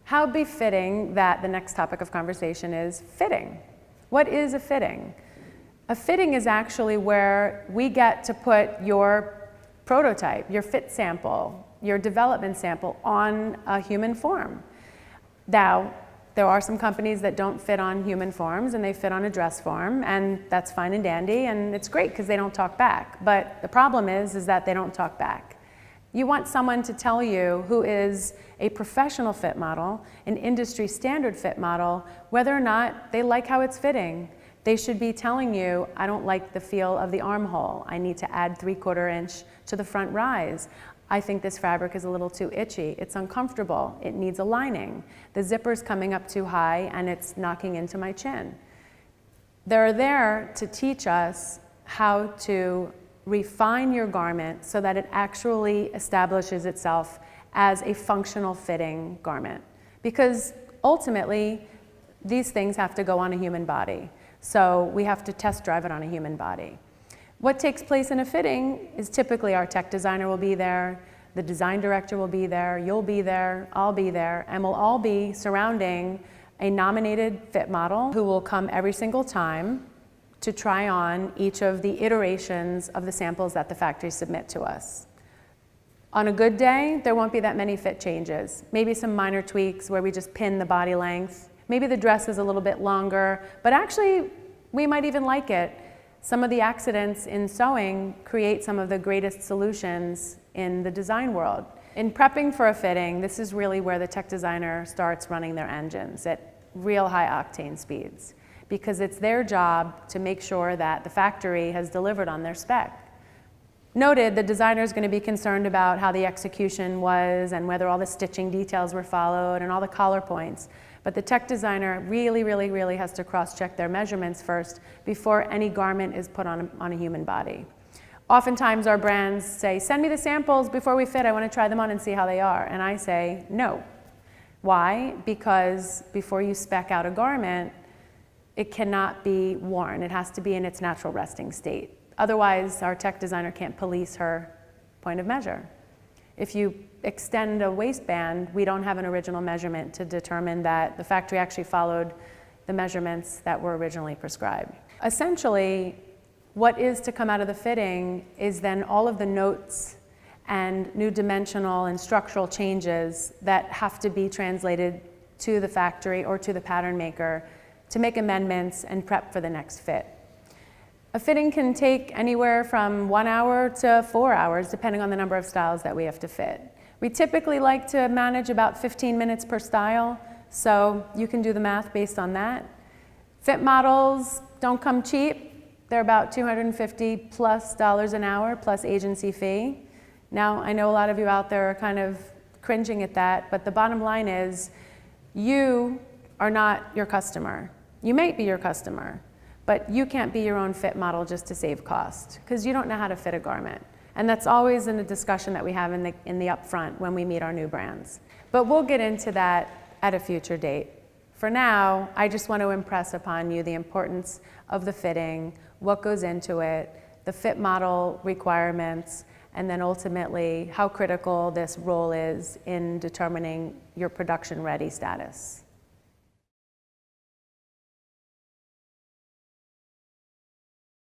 How befitting that the next topic of conversation is fitting. What is a fitting? A fitting is actually where we get to put your prototype, your fit sample, your development sample on a human form. Now, there are some companies that don't fit on human forms and they fit on a dress form, and that's fine and dandy, and it's great because they don't talk back. But the problem is that they don't talk back. You want someone to tell you, who is a professional fit model, an industry standard fit model, whether or not they like how it's fitting. They should be telling you, I don't like the feel of the armhole. I need to add 3/4 inch to the front rise. I think this fabric is a little too itchy. It's uncomfortable. It needs a lining. The zipper's coming up too high and it's knocking into my chin. They're there to teach us how to refine your garment so that it actually establishes itself as a functional fitting garment. Because ultimately, these things have to go on a human body. So we have to test drive it on a human body. What takes place in a fitting is typically our tech designer will be there, the design director will be there, you'll be there, I'll be there, and we'll all be surrounding a nominated fit model who will come every single time to try on each of the iterations of the samples that the factories submit to us. On a good day, there won't be that many fit changes. Maybe some minor tweaks where we just pin the body length. Maybe the dress is a little bit longer, but actually we might even like it. Some of the accidents in sewing create some of the greatest solutions in the design world. In prepping for a fitting, this is really where the tech designer starts running their engines at real high octane speeds, because it's their job to make sure that the factory has delivered on their spec. Noted, the designer is going to be concerned about how the execution was and whether all the stitching details were followed and all the collar points. But the tech designer really has to cross-check their measurements first before any garment is put on a human body. Oftentimes our brands say, send me the samples before we fit, I want to try them on and see how they are. And I say, no. Why? Because before you spec out a garment, it cannot be worn. It has to be in its natural resting state. Otherwise, our tech designer can't police her point of measure. If you extend a waistband, we don't have an original measurement to determine that the factory actually followed the measurements that were originally prescribed. Essentially, what is to come out of the fitting is then all of the notes and new dimensional and structural changes that have to be translated to the factory or to the pattern maker to make amendments and prep for the next fit. A fitting can take anywhere from 1 hour to 4 hours, depending on the number of styles that we have to fit. We typically like to manage about 15 minutes per style, so you can do the math based on that. Fit models don't come cheap. They're about $250+ an hour plus agency fee. Now, I know a lot of you out there are kind of cringing at that, but the bottom line is you are not your customer. You might be your customer, but you can't be your own fit model just to save cost, because you don't know how to fit a garment. And that's always in the discussion that we have in the upfront when we meet our new brands. But we'll get into that at a future date. For now, I just want to impress upon you the importance of the fitting, what goes into it, the fit model requirements, and then ultimately how critical this role is in determining your production ready status.